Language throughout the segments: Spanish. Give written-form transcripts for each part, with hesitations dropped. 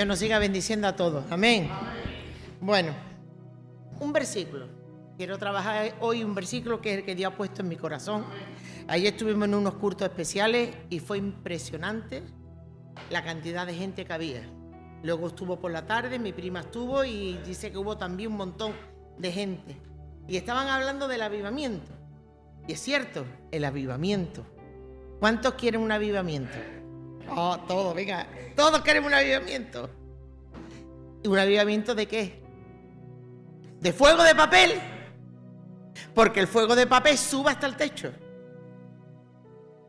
Dios nos siga bendiciendo a todos. Amén. Bueno, un versículo. Quiero trabajar hoy un versículo que es el que Dios ha puesto en mi corazón. Ayer estuvimos en unos cultos especiales y fue impresionante la cantidad de gente que había. Luego estuvo por la tarde, mi prima estuvo y dice que hubo también un montón de gente. Y estaban hablando del avivamiento. Y es cierto, el avivamiento. ¿Cuántos quieren un avivamiento? Oh, todos, venga, todos queremos un avivamiento. ¿Y un avivamiento de qué? ¿De fuego de papel? Porque el fuego de papel sube hasta el techo.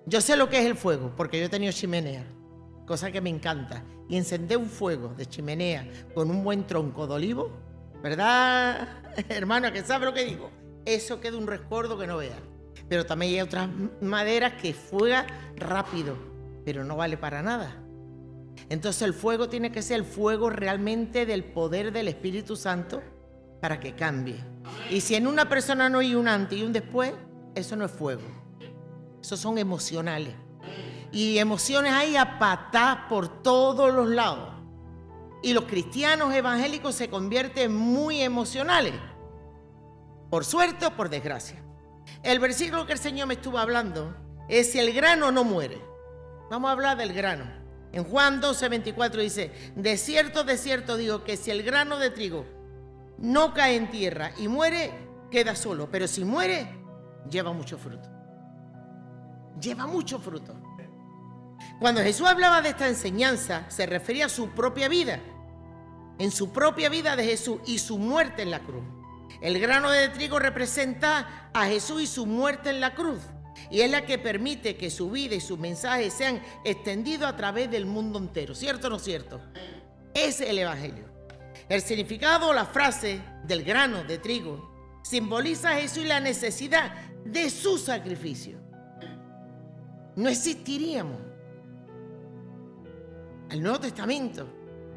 Yo sé lo que es el fuego, porque yo he tenido chimenea, cosa que me encanta. Y encender un fuego de chimenea con un buen tronco de olivo, ¿verdad, hermano? ¿Que sabe lo que digo? Eso queda un rescoldo que no vea. Pero también hay otras maderas que fuega rápido, pero no vale para nada. Entonces el fuego tiene que ser el fuego realmente del poder del Espíritu Santo para que cambie. Y si en una persona no hay un antes y un después, eso no es fuego. Esos son emocionales. Y emociones hay a patar por todos los lados. Y los cristianos evangélicos se convierten muy emocionales. Por suerte o por desgracia. El versículo que el Señor me estuvo hablando es: si el grano no muere. Vamos a hablar del grano. En Juan 12:24 dice: de cierto digo que si el grano de trigo no cae en tierra y muere, queda solo. Pero si muere, lleva mucho fruto. Lleva mucho fruto. Cuando Jesús hablaba de esta enseñanza, se refería a su propia vida. En su propia vida de Jesús y su muerte en la cruz. El grano de trigo representa a Jesús y su muerte en la cruz. Y es la que permite que su vida y sus mensajes sean extendidos a través del mundo entero. ¿Cierto o no cierto? Ese es el Evangelio. El significado o la frase del grano de trigo simboliza a Jesús y la necesidad de su sacrificio. No existiríamos al Nuevo Testamento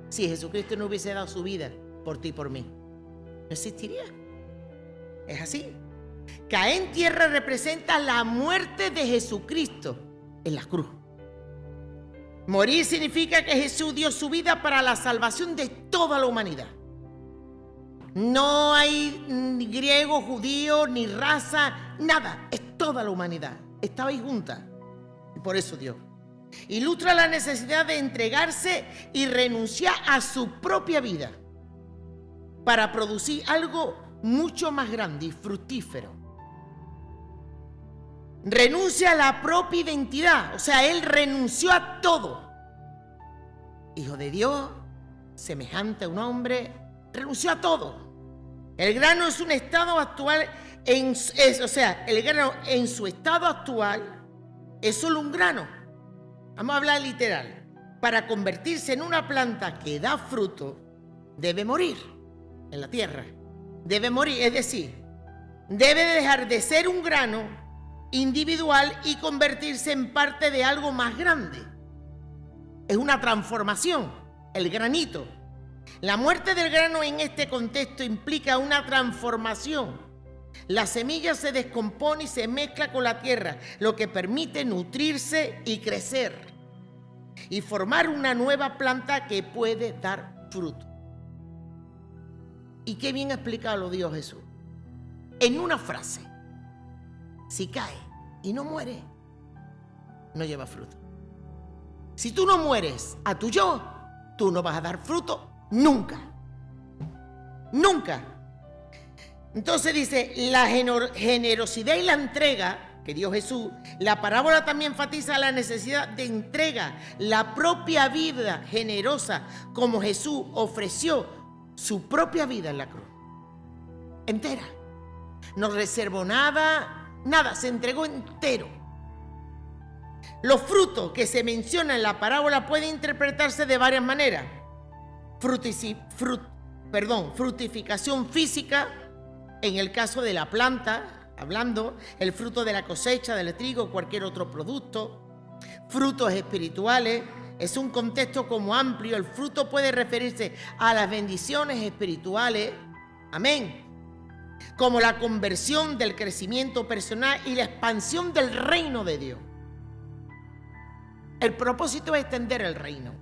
si Jesucristo no hubiese dado su vida por ti y por mí. No existiría. Es así. Caer en tierra representa la muerte de Jesucristo en la cruz. Morir significa que Jesús dio su vida para la salvación de toda la humanidad. No hay ni griego, judío, ni raza, nada. Es toda la humanidad. Estaba ahí junta. Y por eso dio. Ilustra la necesidad de entregarse y renunciar a su propia vida para producir algo mucho más grande y fructífero. Renuncia a la propia identidad, o sea, él renunció a todo. Hijo de Dios, semejante a un hombre, renunció a todo. El grano es un estado actual, el grano en su estado actual es solo un grano. Vamos a hablar literal. Para convertirse en una planta que da fruto, debe morir en la tierra. Debe morir, es decir, debe dejar de ser un grano individual y convertirse en parte de algo más grande. Es una transformación, el granito. La muerte del grano en este contexto implica una transformación. La semilla se descompone y se mezcla con la tierra, lo que permite nutrirse y crecer y formar una nueva planta que puede dar fruto. Y qué bien explicado lo dio Jesús. En una frase: si cae y no muere, no lleva fruto. Si tú no mueres a tu yo, tú no vas a dar fruto nunca. Nunca. Entonces dice, la generosidad y la entrega que dio Jesús. La parábola también enfatiza la necesidad de entrega, la propia vida generosa, como Jesús ofreció su propia vida en la cruz. Entera. No reservó nada, se entregó entero. Los frutos que se mencionan en la parábola pueden interpretarse de varias maneras. Frutificación física, en el caso de la planta, hablando, el fruto de la cosecha del trigo o cualquier otro producto. Frutos espirituales, es un contexto como amplio. El fruto puede referirse a las bendiciones espirituales, amén, como la conversión, del crecimiento personal y la expansión del reino de Dios. El propósito es extender el reino.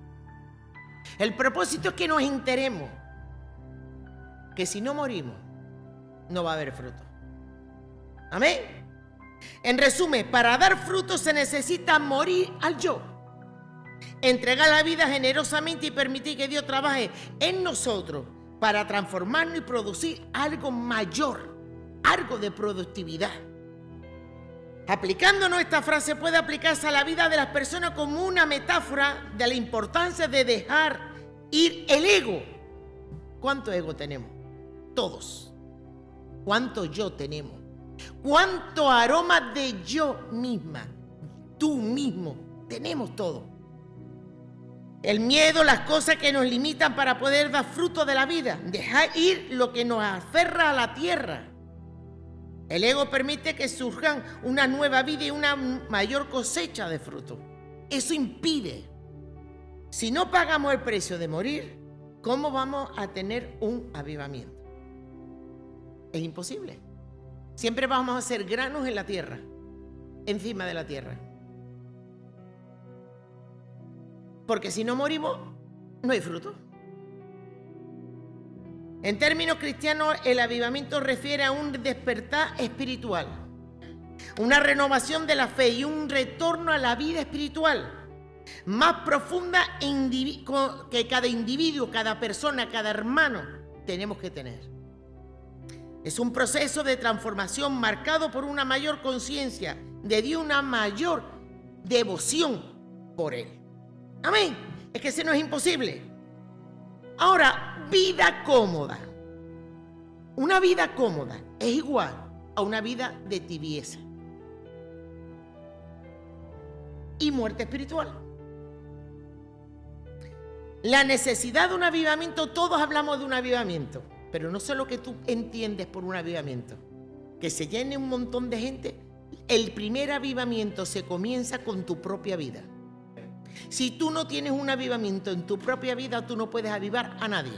El propósito es que nos enteremos que si no morimos, no va a haber fruto. Amén. En resumen, para dar fruto se necesita morir al yo, entregar la vida generosamente y permitir que Dios trabaje en nosotros para transformarnos y producir algo mayor, algo de productividad. Aplicándonos esta frase puede aplicarse a la vida de las personas como una metáfora de la importancia de dejar ir el ego. ¿Cuánto ego tenemos? Todos. ¿Cuánto yo tenemos? ¿Cuánto aroma de yo misma, tú mismo, tenemos todo? El miedo, las cosas que nos limitan para poder dar fruto de la vida, dejar ir lo que nos aferra a la tierra. El ego permite que surjan una nueva vida y una mayor cosecha de fruto. Eso impide. Si no pagamos el precio de morir, ¿cómo vamos a tener un avivamiento? Es imposible. Siempre vamos a ser granos en la tierra, encima de la tierra. Porque si no morimos, no hay fruto. En términos cristianos, el avivamiento refiere a un despertar espiritual, una renovación de la fe y un retorno a la vida espiritual más profunda que cada individuo, cada persona, cada hermano tenemos que tener. Es un proceso de transformación marcado por una mayor conciencia de Dios, una mayor devoción por Él. Amén. Es que eso no es imposible. Ahora, vida cómoda. Una vida cómoda es igual a una vida de tibieza y muerte espiritual. La necesidad de un avivamiento, todos hablamos de un avivamiento, pero no sé lo que tú entiendes por un avivamiento. Que se llene un montón de gente. El primer avivamiento se comienza con tu propia vida. Si tú no tienes un avivamiento en tu propia vida, tú no puedes avivar a nadie.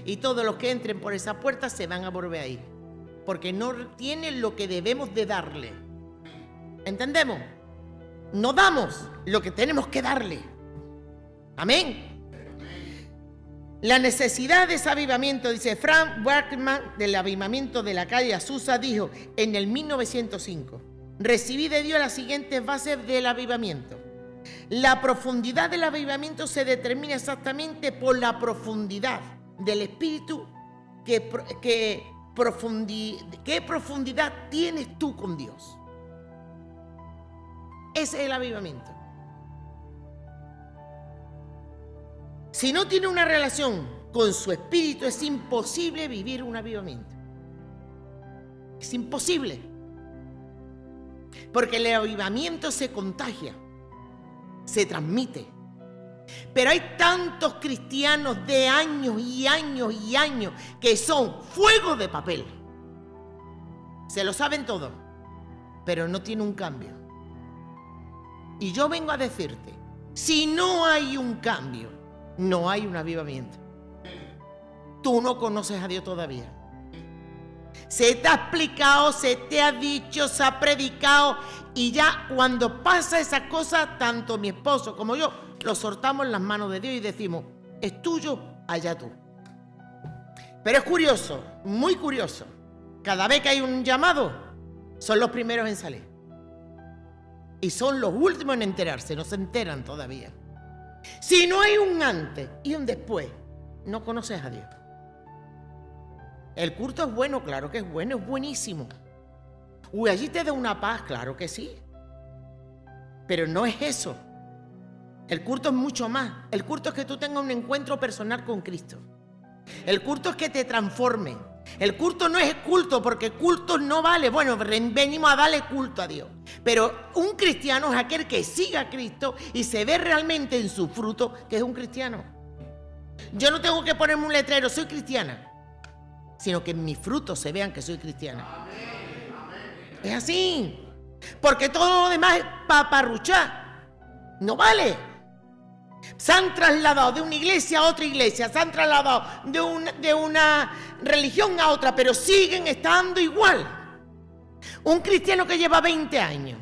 Y todos los que entren por esa puerta se van a volver a ir, porque no tienen lo que debemos de darle. ¿Entendemos? No damos lo que tenemos que darle. Amén. La necesidad de ese avivamiento, dice Frank Buckman, del avivamiento de la calle Azusa, dijo en el 1905: recibí de Dios las siguientes bases del avivamiento. La profundidad del avivamiento se determina exactamente por la profundidad del espíritu. ¿Qué profundidad tienes tú con Dios? Ese es el avivamiento. Si no tiene una relación con su espíritu, es imposible vivir un avivamiento. Es imposible. Porque el avivamiento se contagia, se transmite. Pero hay tantos cristianos de años y años y años que son fuego de papel. Se lo saben todo, pero no tiene un cambio. Y yo vengo a decirte, si no hay un cambio, no hay un avivamiento. Tú no conoces a Dios todavía. Se te ha explicado, se te ha dicho, se ha predicado, y ya cuando pasa esa cosa, tanto mi esposo como yo lo soltamos en las manos de Dios y decimos: es tuyo, allá tú. Pero es curioso, muy curioso, cada vez que hay un llamado, son los primeros en salir y son los últimos en enterarse, no se enteran todavía. Si no hay un antes y un después, no conoces a Dios. El culto es bueno, claro que es bueno, es buenísimo. Uy, allí te da una paz, claro que sí. Pero no es eso. El culto es mucho más. El culto es que tú tengas un encuentro personal con Cristo. El culto es que te transforme. El culto no es culto, porque culto no vale. Bueno, venimos a darle culto a Dios. Pero un cristiano es aquel que siga a Cristo y se ve realmente en su fruto que es un cristiano. Yo no tengo que ponerme un letrero, soy cristiana, sino que en mis frutos se vean que soy cristiana. Es así. Porque todo lo demás es paparruchá. No vale. Se han trasladado de una iglesia a otra iglesia, se han trasladado de una religión a otra, pero siguen estando igual. Un cristiano que lleva 20 años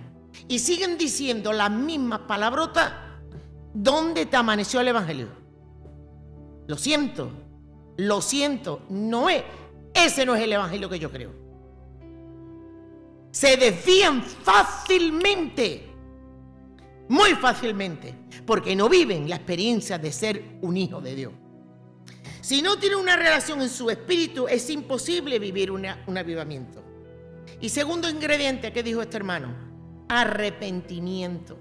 y siguen diciendo las mismas palabrotas, ¿dónde te amaneció el evangelio? Lo siento, ese no es el evangelio que yo creo. Se desvían fácilmente, muy fácilmente, porque no viven la experiencia de ser un hijo de Dios. Si no tiene una relación en su espíritu, es imposible vivir un avivamiento. Y segundo ingrediente que dijo este hermano, arrepentimiento.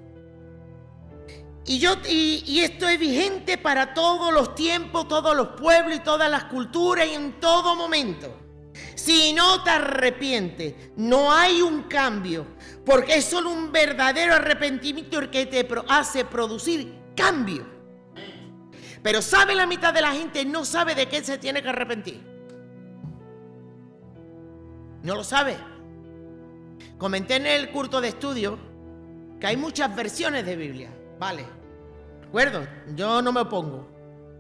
Y esto es vigente para todos los tiempos, todos los pueblos y todas las culturas y en todo momento. Si no te arrepientes, no hay un cambio, porque es solo un verdadero arrepentimiento el que te hace producir cambio. Pero ¿sabe la mitad de la gente? No sabe de qué se tiene que arrepentir. No lo sabe. Comenté en el curso de estudio que hay muchas versiones de Biblia. Vale, de acuerdo, yo no me opongo.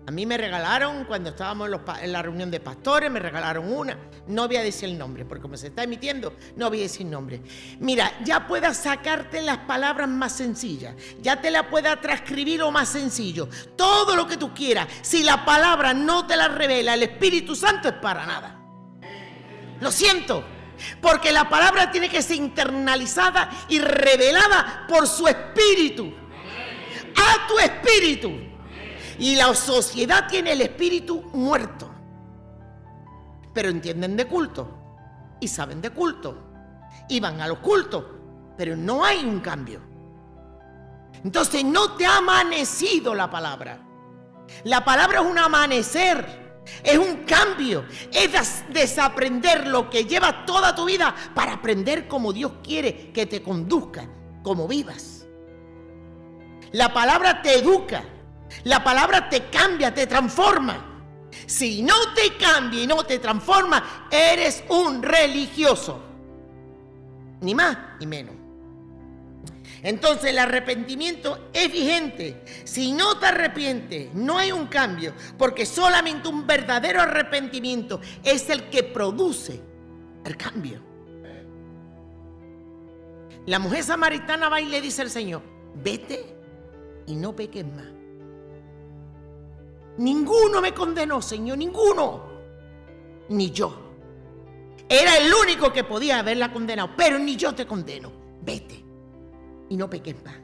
A mí me regalaron, cuando estábamos en la reunión de pastores, me regalaron una. No voy a decir el nombre, porque como se está emitiendo, no voy a decir nombre. Mira, ya puedas sacarte las palabras más sencillas. Ya te la puedas transcribir lo más sencillo. Todo lo que tú quieras. Si la palabra no te la revela el Espíritu Santo, es para nada. Lo siento. Porque la palabra tiene que ser internalizada y revelada por su Espíritu. A tu espíritu. Y la sociedad tiene el espíritu muerto. Pero entienden de culto. Y saben de culto. Y van a los cultos. Pero no hay un cambio. Entonces no te ha amanecido la palabra. La palabra es un amanecer. Es un cambio. Es desaprender lo que llevas toda tu vida para aprender como Dios quiere que te conduzca, como vivas. La palabra te educa. La palabra te cambia, te transforma. Si no te cambia y no te transforma, eres un religioso. Ni más ni menos. Entonces el arrepentimiento es vigente. Si no te arrepientes, no hay un cambio, porque solamente un verdadero arrepentimiento es el que produce el cambio. La mujer samaritana va y le dice al Señor: vete y no peques más. Ninguno me condenó, Señor, ninguno. Ni yo. Era el único que podía haberla condenado, pero ni yo te condeno. Vete y no peques más.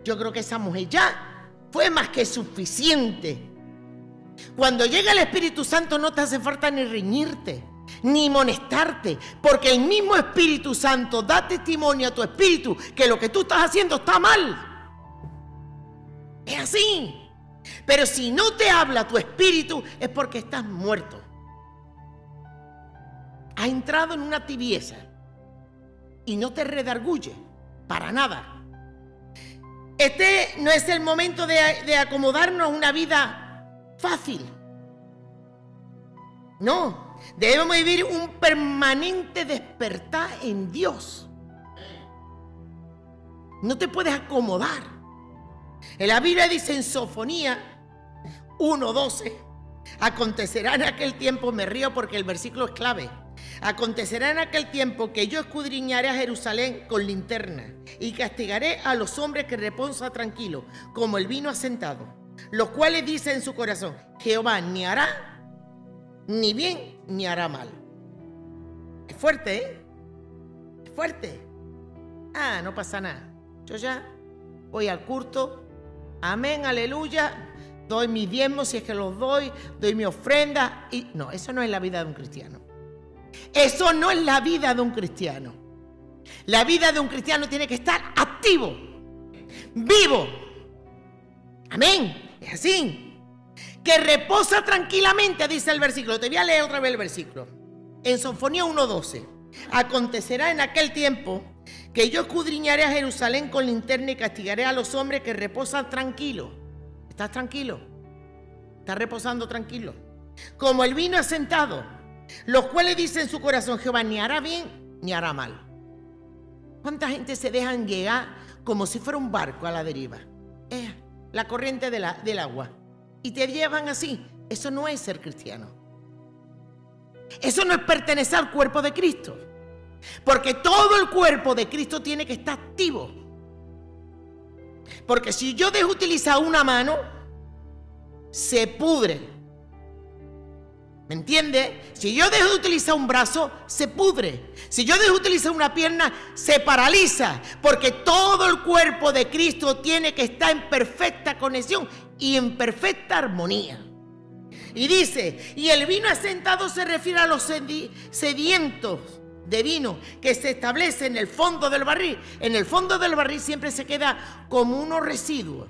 Yo creo que esa mujer ya fue más que suficiente. Cuando llega el Espíritu Santo no te hace falta ni reñirte, ni molestarte, porque el mismo Espíritu Santo da testimonio a tu espíritu que lo que tú estás haciendo está mal. Es así. Pero si no te habla tu espíritu es porque estás muerto. Has entrado en una tibieza y no te redarguye para nada. Este no es el momento de acomodarnos a una vida fácil. No, debemos vivir un permanente despertar en Dios. No te puedes acomodar. En la Biblia dice en Sofonía 1:12, acontecerá en aquel tiempo, me río porque el versículo es clave, acontecerá en aquel tiempo que yo escudriñaré a Jerusalén con linterna y castigaré a los hombres que reposan tranquilos, como el vino asentado, los cuales dicen en su corazón: Jehová ni hará ni bien ni hará mal. Es fuerte, ¿eh? Es fuerte. No pasa nada. Yo ya voy al culto. Amén, aleluya. Doy mis diezmos si es que los doy mi ofrenda. Y no, eso no es la vida de un cristiano. Eso no es la vida de un cristiano. La vida de un cristiano tiene que estar activo, vivo. Amén. Es así. Que reposa tranquilamente, dice el versículo. Te voy a leer otra vez el versículo. En Sofonía 1:12. Acontecerá en aquel tiempo que yo escudriñaré a Jerusalén con linterna y castigaré a los hombres que reposan tranquilos. ¿Estás tranquilo? ¿Estás reposando tranquilo? Como el vino asentado, los cuales dicen en su corazón: Jehová ni hará bien ni hará mal. ¿Cuánta gente se dejan llegar como si fuera un barco a la deriva? La corriente del agua. Y te llevan así. Eso no es ser cristiano. Eso no es pertenecer al cuerpo de Cristo. Porque todo el cuerpo de Cristo tiene que estar activo. Porque si yo dejo utilizar una mano, se pudre. ¿Me entiende? Si yo dejo de utilizar un brazo, se pudre. Si yo dejo de utilizar una pierna, se paraliza. Porque todo el cuerpo de Cristo tiene que estar en perfecta conexión y en perfecta armonía. Y dice, y el vino asentado se refiere a los sedientos de vino que se establece en el fondo del barril. En el fondo del barril siempre se queda como unos residuos.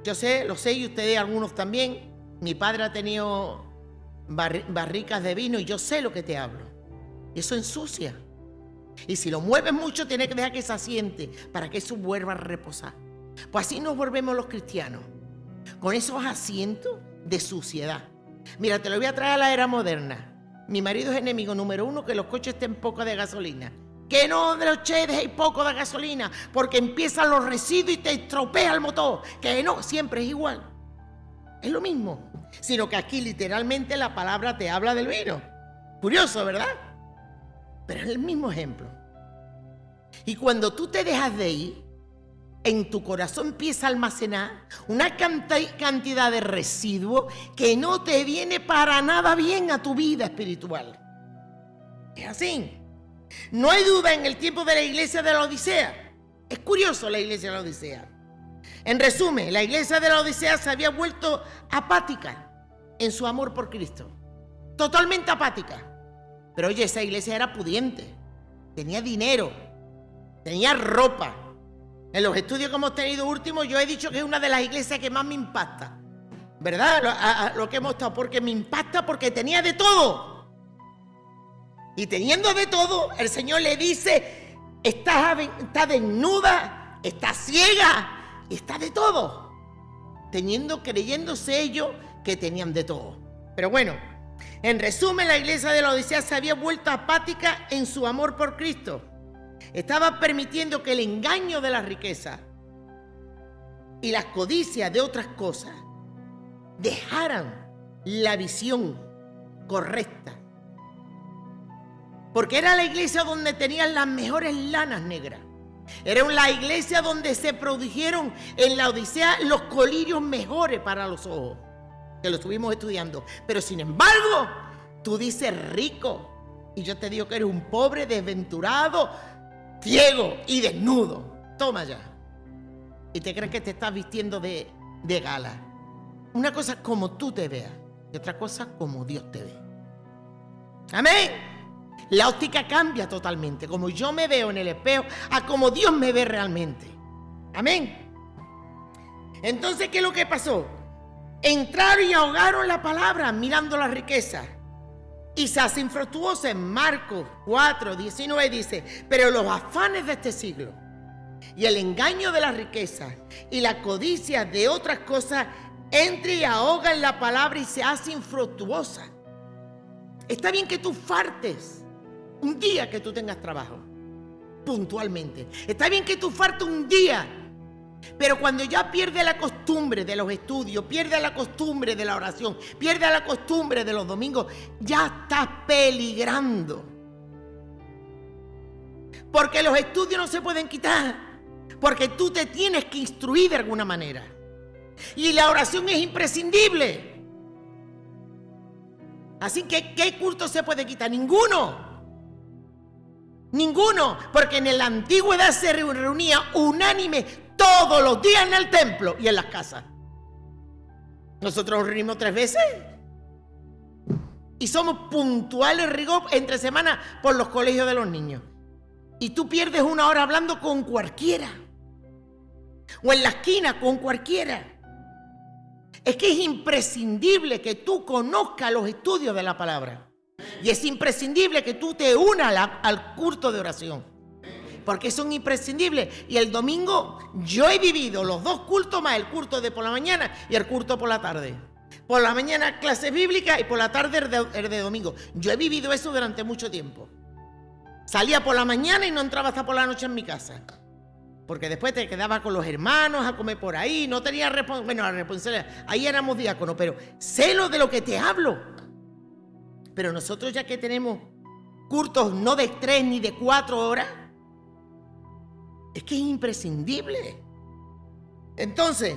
Yo sé, lo sé, y ustedes algunos también. Mi padre ha tenido barricas de vino y yo sé lo que te hablo. Eso ensucia. Y si lo mueves mucho, tienes que dejar que se asiente para que eso vuelva a reposar. Pues así nos volvemos los cristianos, con esos asientos de suciedad. Mira, te lo voy a traer a la era moderna. Mi marido es enemigo número 1 que los coches estén poco de gasolina. Que no de los dejéis poco de gasolina, porque empiezan los residuos y te estropea el motor. Que no, siempre es igual. Es lo mismo, sino que aquí literalmente la palabra te habla del vino. Curioso, ¿verdad? Pero es el mismo ejemplo. Y cuando tú te dejas de ir, en tu corazón empieza a almacenar una cantidad de residuos que no te viene para nada bien a tu vida espiritual. Es así. No hay duda en el tiempo de la iglesia de la Odisea. Es curioso la iglesia de la Odisea. En resumen, la iglesia de la Odisea se había vuelto apática en su amor por Cristo. Totalmente apática. Pero oye, esa iglesia era pudiente. Tenía dinero. Tenía ropa. En los estudios que hemos tenido últimos, yo he dicho que es una de las iglesias que más me impacta. ¿Verdad? Lo que hemos estado. Porque me impacta porque tenía de todo. Y teniendo de todo, el Señor le dice, está desnuda, está ciega. Y está de todo, creyéndose ellos que tenían de todo. Pero bueno, en resumen, la iglesia de la Odisea se había vuelto apática en su amor por Cristo. Estaba permitiendo que el engaño de la riqueza y las codicias de otras cosas dejaran la visión correcta. Porque era la iglesia donde tenían las mejores lanas negras. Era la iglesia donde se produjeron en la Odisea los colirios mejores para los ojos, que lo estuvimos estudiando. Pero sin embargo, tú dices rico, y yo te digo que eres un pobre, desventurado, ciego y desnudo. Toma ya. Y te crees que te estás vistiendo de gala. Una cosa es como tú te veas y otra cosa como Dios te ve. Amén. La óptica cambia totalmente, como yo me veo en el espejo, a como Dios me ve realmente. Amén. Entonces, ¿qué es lo que pasó? Entraron y ahogaron la palabra mirando la riqueza. Y se hace infructuosa. En Marcos 4:19 dice, pero los afanes de este siglo y el engaño de la riqueza y la codicia de otras cosas entra y ahoga en la palabra y se hace infructuosa. Está bien que tú faltes un día que tú tengas trabajo, puntualmente. Está bien que tú faltes un día, pero cuando ya pierdes la costumbre de los estudios, pierdes la costumbre de la oración, pierdes la costumbre de los domingos, ya estás peligrando. Porque los estudios no se pueden quitar, porque tú te tienes que instruir de alguna manera. Y la oración es imprescindible. Así que, ¿qué culto se puede quitar? Ninguno. Ninguno, porque en la antigüedad se reunía unánime todos los días en el templo y en las casas. Nosotros nos reunimos 3 veces y somos puntuales, rigor, entre semana por los colegios de los niños. Y tú pierdes 1 hora hablando con cualquiera o en la esquina con cualquiera. Es que es imprescindible que tú conozcas los estudios de la palabra. Y es imprescindible que tú te unas al culto de oración. Porque son imprescindibles. Y el domingo yo he vivido los 2 cultos más el culto de por la mañana y el culto por la tarde. Por la mañana clase bíblica y por la tarde el de domingo. Yo he vivido eso durante mucho tiempo. Salía por la mañana y no entraba hasta por la noche en mi casa. Porque después te quedabas con los hermanos a comer por ahí. No tenía la responsabilidad. Ahí éramos diáconos, pero sé de lo que te hablo. Pero nosotros ya que tenemos cultos no de 3 ni de 4 horas, es que es imprescindible. Entonces,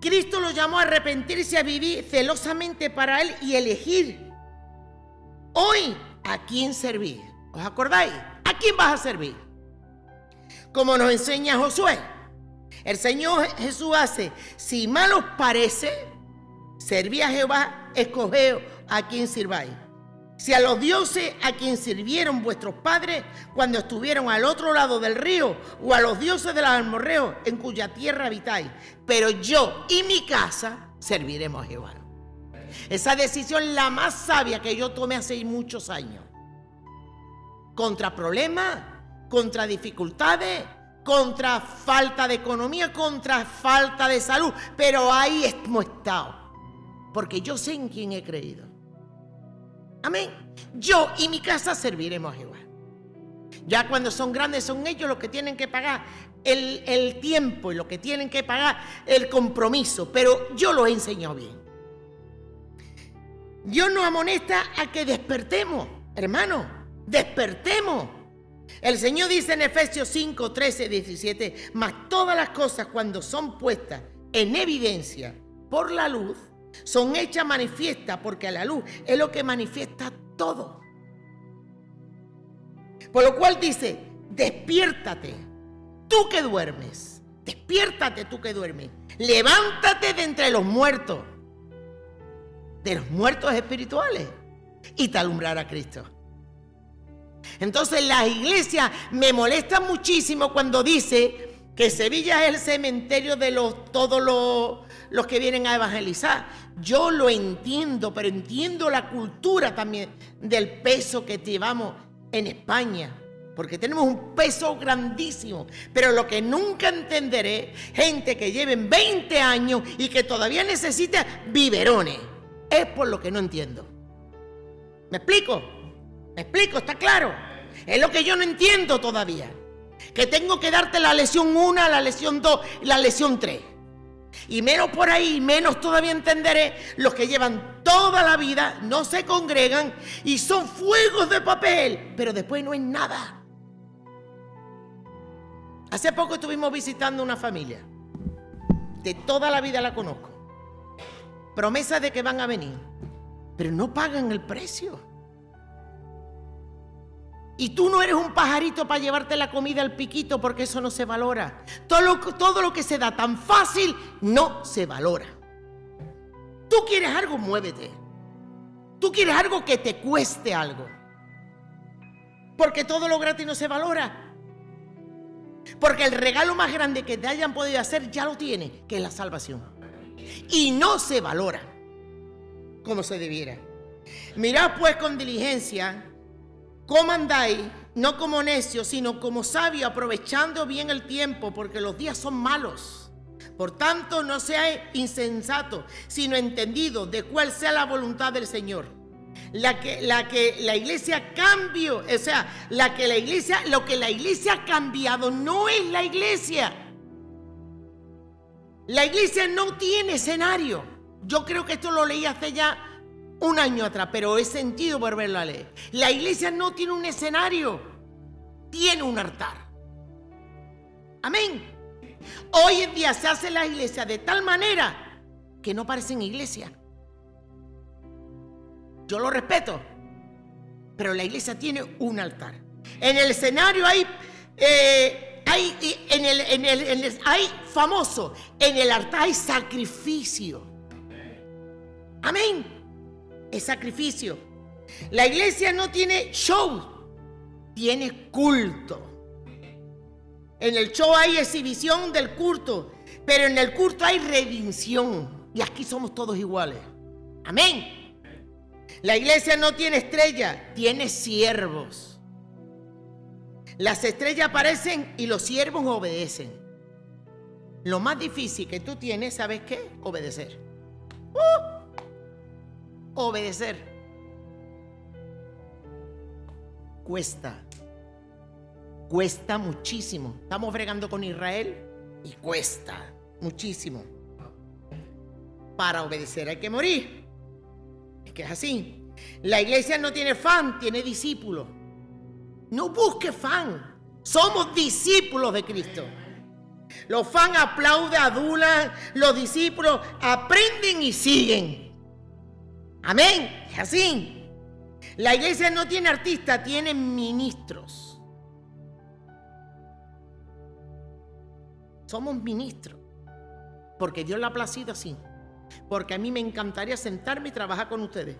Cristo lo llamó a arrepentirse, a vivir celosamente para Él y elegir hoy a quién servir. ¿Os acordáis? ¿A quién vas a servir? Como nos enseña Josué. El Señor Jesús hace, si mal os parece, serví a Jehová, escogeos a quien sirváis. Si a los dioses a quien sirvieron vuestros padres cuando estuvieron al otro lado del río, o a los dioses de los amorreos en cuya tierra habitáis, pero yo y mi casa serviremos a Jehová. Esa decisión es la más sabia que yo tomé hace muchos años. Contra problemas, contra dificultades, contra falta de economía, contra falta de salud, pero ahí hemos estado, porque yo sé en quién he creído. Amén. Yo y mi casa serviremos a Jehová. Ya cuando son grandes son ellos los que tienen que pagar el tiempo y los que tienen que pagar el compromiso, pero yo lo he enseñado bien. Dios nos amonesta a que despertemos, hermanos, despertemos. El Señor dice en Efesios 5, 13, 17, mas todas las cosas cuando son puestas en evidencia por la luz, son hechas manifiestas, porque a la luz es lo que manifiesta todo. Por lo cual dice, despiértate, tú que duermes, despiértate tú que duermes, levántate de entre los muertos espirituales, y te alumbrará Cristo. Entonces las iglesias me molestan muchísimo cuando dice que Sevilla es el cementerio de todos los que vienen a evangelizar. Yo lo entiendo, pero entiendo la cultura también del peso que llevamos en España, porque tenemos un peso grandísimo. Pero lo que nunca entenderé, gente que lleven 20 años y que todavía necesita biberones, es por lo que no entiendo. ¿Me explico? ¿Me explico? ¿Está claro? Es lo que yo no entiendo todavía. Que tengo que darte la lección 1, la lección 2 y la lección 3. Y menos por ahí, menos todavía entenderé los que llevan toda la vida, no se congregan y son fuegos de papel, pero después no es nada. Hace poco estuvimos visitando una familia. De toda la vida la conozco. Promesa de que van a venir, pero no pagan el precio. Y tú no eres un pajarito para llevarte la comida al piquito, porque eso no se valora. Todo lo que se da tan fácil no se valora. Tú quieres algo, muévete. Tú quieres algo que te cueste algo. Porque todo lo gratis no se valora. Porque el regalo más grande que te hayan podido hacer ya lo tienes, que es la salvación. Y no se valora como se debiera. Mirad pues con diligencia cómo andáis, no como necios, sino como sabios, aprovechando bien el tiempo, porque los días son malos. Por tanto, no seáis insensatos, sino entendidos de cuál sea la voluntad del Señor. Lo que la iglesia ha cambiado no es la iglesia. La iglesia no tiene escenario. Yo creo que esto lo leí hace ya un año atrás, pero he sentido volverlo a leer. La iglesia no tiene un escenario, tiene un altar. Amén. Hoy en día se hace la iglesia de tal manera que no parecen iglesia. Yo lo respeto, pero la iglesia tiene un altar. En el escenario hay famoso, en el altar hay sacrificio. Amén. Es sacrificio. La iglesia no tiene show, tiene culto. En el show hay exhibición del culto, pero en el culto hay redención. Y aquí somos todos iguales. Amén. La iglesia no tiene estrella, tiene siervos. Las estrellas aparecen y los siervos obedecen. Lo más difícil que tú tienes, ¿sabes qué? Obedecer. Obedecer. Cuesta muchísimo. Estamos bregando con Israel y cuesta muchísimo. Para obedecer hay que morir. Es que es así. La iglesia no tiene fan, tiene discípulos. No busque fan. Somos discípulos de Cristo. Los fans aplauden, adulan, los discípulos aprenden y siguen. Amén. Es así. La iglesia no tiene artistas, tiene ministros. Somos ministros. Porque Dios le ha placido así. Porque a mí me encantaría sentarme y trabajar con ustedes.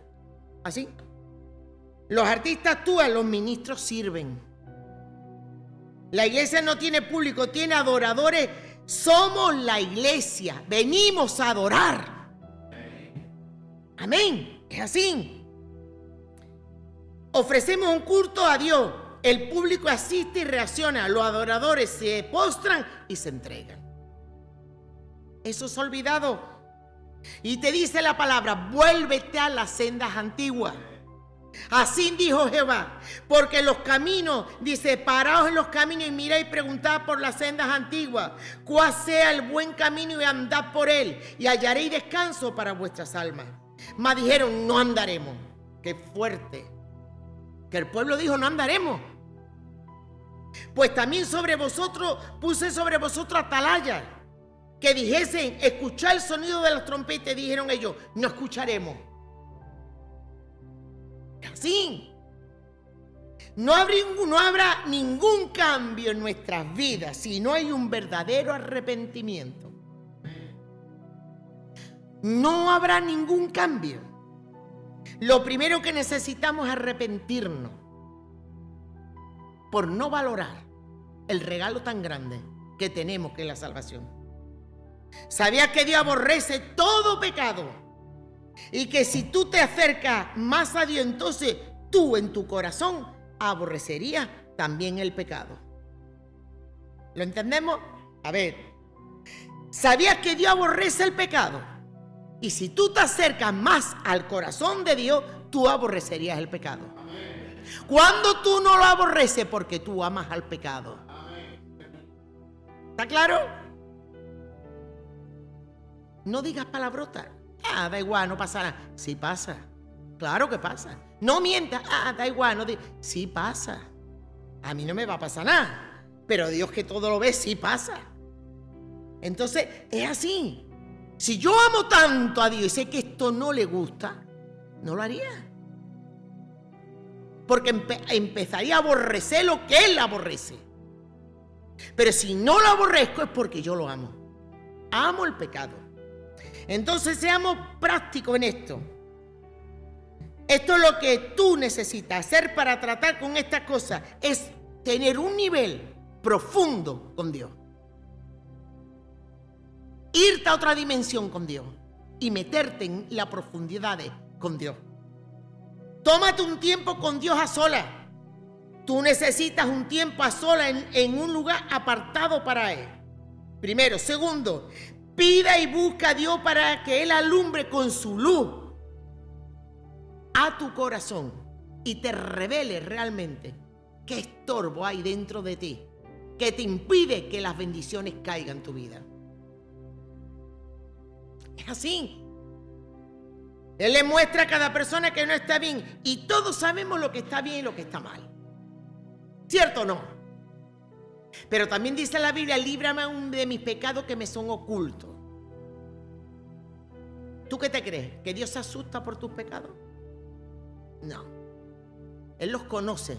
Así. Los artistas actúan, los ministros sirven. La iglesia no tiene público, tiene adoradores. Somos la iglesia. Venimos a adorar. Amén. Es así. Ofrecemos un culto a Dios. El público asiste y reacciona. Los adoradores se postran y se entregan. Eso se ha olvidado. Y te dice la palabra, vuélvete a las sendas antiguas. Así dijo Jehová, porque los caminos, dice, paraos en los caminos y mirad y preguntad por las sendas antiguas, cuál sea el buen camino y andad por él, y hallaréis descanso para vuestras almas. Mas dijeron, no andaremos. Qué fuerte. Que el pueblo dijo, no andaremos. Pues también sobre vosotros, puse sobre vosotros atalayas, que dijesen, escuchad el sonido de las trompetas, dijeron ellos, no escucharemos. Así. No habrá ningún cambio en nuestras vidas si no hay un verdadero arrepentimiento. No habrá ningún cambio. Lo primero que necesitamos es arrepentirnos por no valorar el regalo tan grande que tenemos, que es la salvación. ¿Sabías que Dios aborrece todo pecado? Y que si tú te acercas más a Dios, entonces tú en tu corazón aborrecerías también el pecado. ¿Lo entendemos? A ver, ¿sabías que Dios aborrece el pecado? Y si tú te acercas más al corazón de Dios, tú aborrecerías el pecado. ¿Cuándo tú no lo aborreces? Porque tú amas al pecado. ¿Está claro? No digas palabrotas. Ah, da igual, no pasa nada. Sí pasa. Claro que pasa. No mientas. Ah, da igual, no digas. Sí pasa. A mí no me va a pasar nada. Pero Dios, que todo lo ve, sí pasa. Entonces, es así. Si yo amo tanto a Dios y sé que esto no le gusta, no lo haría. Porque empezaría a aborrecer lo que Él aborrece. Pero si no lo aborrezco es porque yo lo amo. Amo el pecado. Entonces seamos prácticos en esto. Esto es lo que tú necesitas hacer para tratar con estas cosas. Es tener un nivel profundo con Dios. Irte a otra dimensión con Dios. Y meterte en la profundidad con Dios. Tómate un tiempo con Dios a solas. Tú necesitas un tiempo a solas en un lugar apartado para Él. Primero. Segundo, pida y busca a Dios para que Él alumbre con su luz a tu corazón y te revele realmente qué estorbo hay dentro de ti que te impide que las bendiciones caigan en tu vida. Es así. Él le muestra a cada persona que no está bien y todos sabemos lo que está bien y lo que está mal. ¿Cierto o no? Pero también dice la Biblia, líbrame de mis pecados que me son ocultos. ¿Tú qué te crees? ¿Que Dios se asusta por tus pecados? No. Él los conoce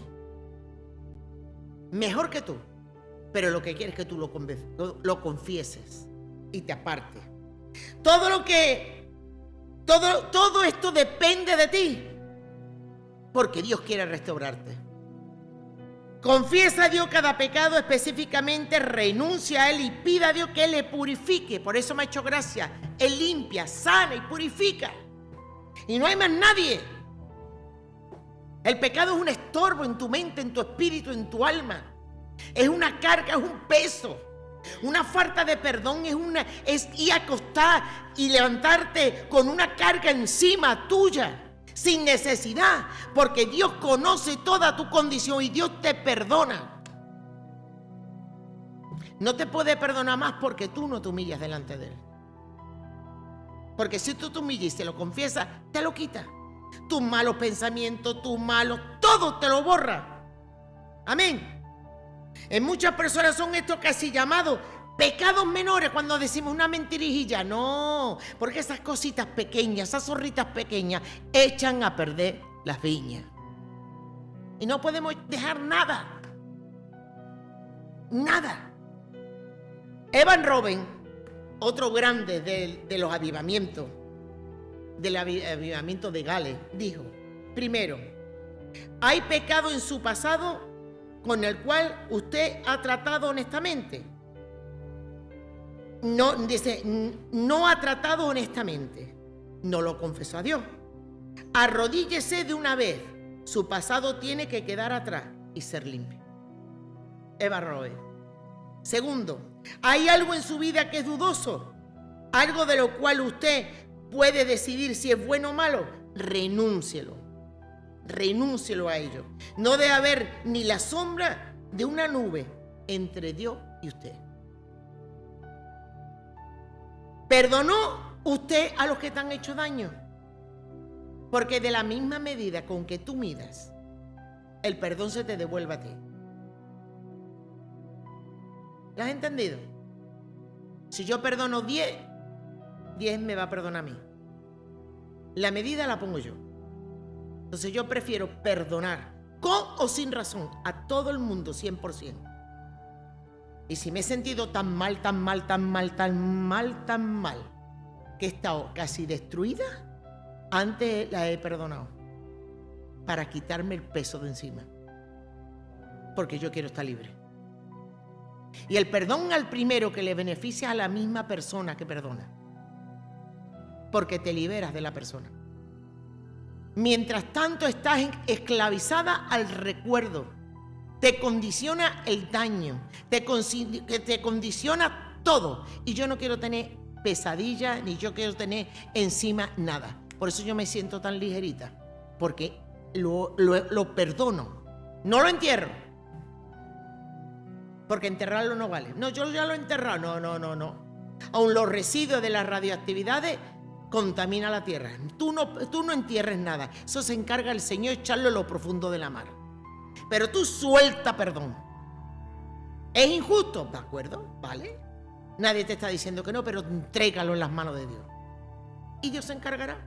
mejor que tú. Pero lo que quiere es que tú lo confieses y te apartes. Todo esto depende de ti. Porque Dios quiere restaurarte. Confiesa a Dios cada pecado específicamente, renuncia a Él y pida a Dios que Él le purifique. Por eso me ha hecho gracia. Él limpia, sana y purifica. Y no hay más nadie. El pecado es un estorbo en tu mente, en tu espíritu, en tu alma. Es una carga, es un peso. Una falta de perdón es ir a acostar y levantarte con una carga encima tuya. Sin necesidad, porque Dios conoce toda tu condición y Dios te perdona. No te puede perdonar más porque tú no te humillas delante de Él. Porque si tú te humillas y se lo confiesas, te lo quita. Tus malos pensamientos, todo te lo borra. Amén. En muchas personas son estos casi llamados Pecados menores, cuando decimos una mentirijilla, no, porque esas cositas pequeñas, esas zorritas pequeñas, echan a perder las viñas. Y no podemos dejar nada. Nada. Evan Robben, otro grande de los avivamientos, del avivamiento de Gales, dijo: primero, hay pecado en su pasado con el cual usted ha tratado honestamente. No, dice, no ha tratado honestamente. No lo confesó a Dios. Arrodíllese de una vez. Su pasado tiene que quedar atrás y ser limpio. Evan Robben. Segundo, hay algo en su vida que es dudoso, algo de lo cual usted puede decidir si es bueno o malo. Renúncielo a ello. No debe haber ni la sombra de una nube entre Dios y usted. ¿Perdonó usted a los que te han hecho daño? Porque de la misma medida con que tú midas, el perdón se te devuelve a ti. ¿Lo has entendido? Si yo perdono 10 me va a perdonar a mí. La medida la pongo yo. Entonces yo prefiero perdonar, con o sin razón, a todo el mundo 100%. Y si me he sentido tan mal, que he estado casi destruida, antes la he perdonado para quitarme el peso de encima, porque yo quiero estar libre. Y el perdón al primero que le beneficia a la misma persona que perdona, porque te liberas de la persona. Mientras tanto estás esclavizada al recuerdo, te condiciona el daño, te condiciona todo. Y yo no quiero tener pesadilla, ni yo quiero tener encima nada. Por eso yo me siento tan ligerita, porque lo perdono, no lo entierro, porque enterrarlo no vale. No, yo ya lo he enterrado, no. Aún los residuos de las radioactividades contamina la tierra. Tú no entierres nada, eso se encarga el Señor, echarlo en lo profundo de la mar. Pero tú suelta perdón. ¿Es injusto? ¿De acuerdo? ¿Vale? Nadie te está diciendo que no, pero entrégalo en las manos de Dios. Y Dios se encargará.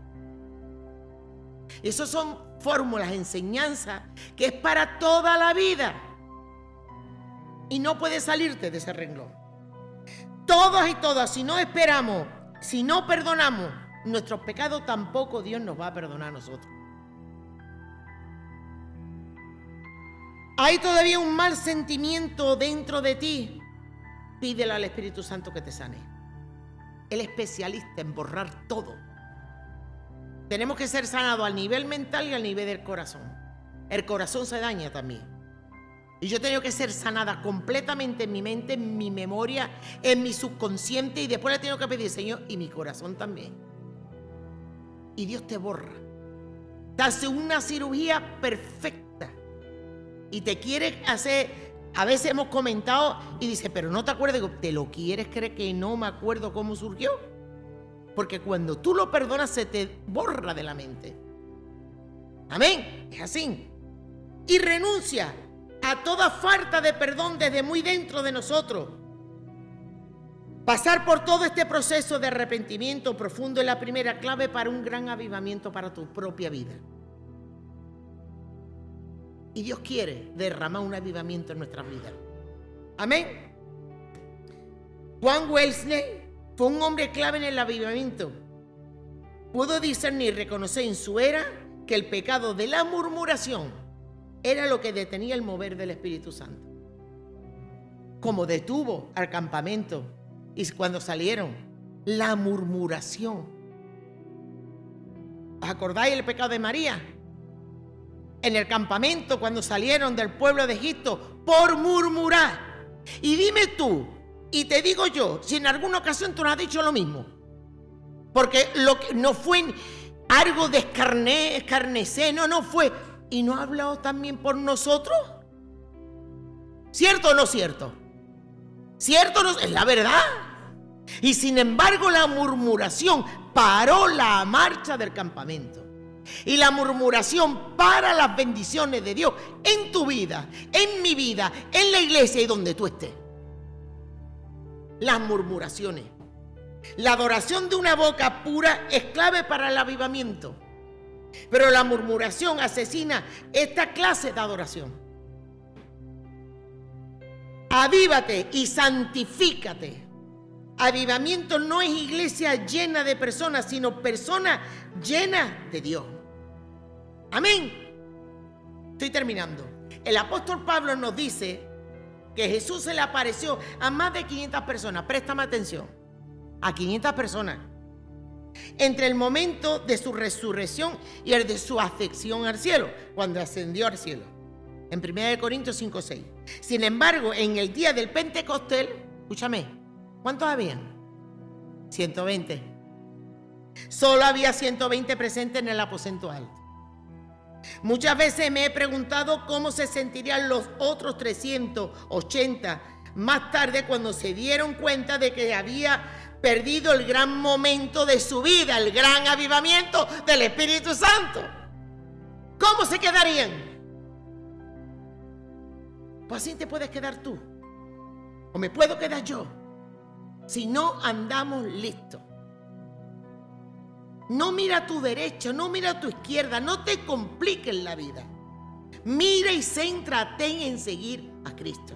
Esas son fórmulas, enseñanzas, que es para toda la vida. Y no puedes salirte de ese renglón. Todos y todas, si no esperamos, si no perdonamos nuestros pecados, tampoco Dios nos va a perdonar a nosotros. ¿Hay todavía un mal sentimiento dentro de ti? Pídele al Espíritu Santo que te sane. Él es especialista en borrar todo. Tenemos que ser sanados al nivel mental y al nivel del corazón. El corazón se daña también. Y yo tengo que ser sanada completamente en mi mente, en mi memoria, en mi subconsciente, y después le tengo que pedir, Señor, y mi corazón también. Y Dios te borra. Te hace una cirugía perfecta. Y te quiere hacer, a veces hemos comentado y dice, pero no te acuerdas, ¿te lo quieres creer que no me acuerdo cómo surgió? Porque cuando tú lo perdonas se te borra de la mente. Amén, es así. Y renuncia a toda falta de perdón desde muy dentro de nosotros. Pasar por todo este proceso de arrepentimiento profundo es la primera clave para un gran avivamiento para tu propia vida. Y Dios quiere derramar un avivamiento en nuestras vidas. Amén. Juan Wesley fue un hombre clave en el avivamiento. Pudo discernir y reconocer en su era que el pecado de la murmuración era lo que detenía el mover del Espíritu Santo. Como detuvo al campamento y cuando salieron, la murmuración. ¿Os acordáis del pecado de María? En el campamento, cuando salieron del pueblo de Egipto, por murmurar. Y dime tú, y te digo yo, si en alguna ocasión tú no has dicho lo mismo. Porque lo que no fue algo de escarnecer, no fue. ¿Y no ha hablado también por nosotros? ¿Cierto o no cierto? ¿Cierto o no? Es la verdad. Y sin embargo, la murmuración paró la marcha del campamento. Y la murmuración para las bendiciones de Dios en tu vida, en mi vida, en la iglesia y donde tú estés. las murmuraciones. La adoración de una boca pura es clave para el avivamiento, pero la murmuración asesina esta clase de adoración. Avívate y santifícate. Avivamiento no es iglesia llena de personas, sino personas llenas de Dios. Amén. Estoy terminando. El apóstol Pablo nos dice que Jesús se le apareció a más de 500 personas. Préstame atención. A 500 personas. Entre el momento de su resurrección y el de su ascensión al cielo, cuando ascendió al cielo. En 1 Corintios 5:6. Sin embargo, en el día del Pentecostés, escúchame, ¿cuántos habían? 120. Solo había 120 presentes en el aposento alto. Muchas veces me he preguntado cómo se sentirían los otros 380 más tarde cuando se dieron cuenta de que había perdido el gran momento de su vida, el gran avivamiento del Espíritu Santo. ¿Cómo se quedarían? Pues así te puedes quedar tú, o me puedo quedar yo, si no andamos listos. No mira a tu derecha, no mira a tu izquierda, no te compliques la vida. Mira y céntrate en seguir a Cristo.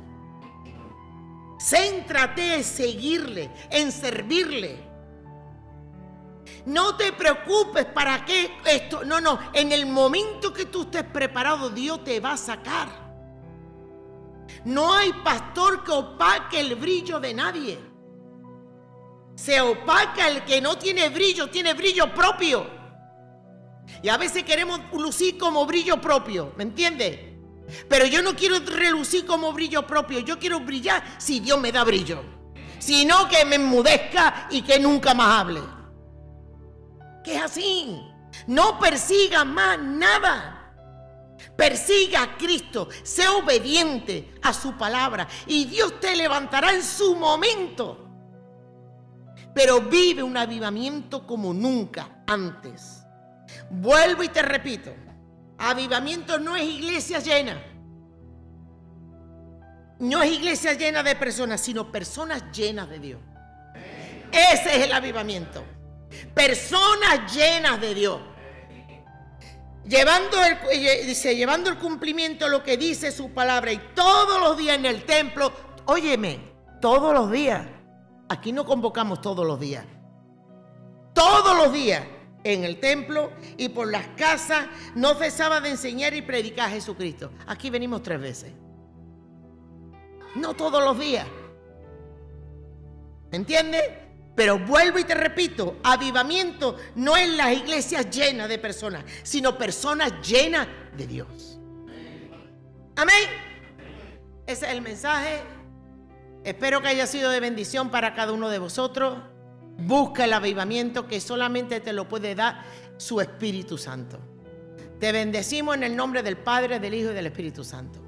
Céntrate en seguirle, en servirle. No te preocupes para qué esto. No, en el momento que tú estés preparado, Dios te va a sacar. No hay pastor que opaque el brillo de nadie. Se opaca el que no tiene brillo propio. Y a veces queremos lucir como brillo propio, ¿me entiendes? Pero yo no quiero relucir como brillo propio, yo quiero brillar si Dios me da brillo. Si no, que me enmudezca y que nunca más hable. Que es así. No persiga más nada. Persiga a Cristo, sea obediente a su palabra y Dios te levantará en su momento. Pero vive un avivamiento como nunca antes. Vuelvo y te repito, avivamiento no es iglesia llena. No es iglesia llena de personas, sino personas llenas de Dios. Ese es el avivamiento. Personas llenas de Dios. Llevando el cumplimiento lo que dice su palabra y todos los días en el templo. Óyeme, todos los días. Aquí no convocamos todos los días. Todos los días en el templo y por las casas no cesaba de enseñar y predicar a Jesucristo. Aquí venimos 3 veces. No todos los días. ¿Me entiendes? Pero vuelvo y te repito, avivamiento no es las iglesias llenas de personas, sino personas llenas de Dios. Amén. Ese es el mensaje. Espero que haya sido de bendición para cada uno de vosotros. Busca el avivamiento que solamente te lo puede dar su Espíritu Santo. Te bendecimos en el nombre del Padre, del Hijo y del Espíritu Santo.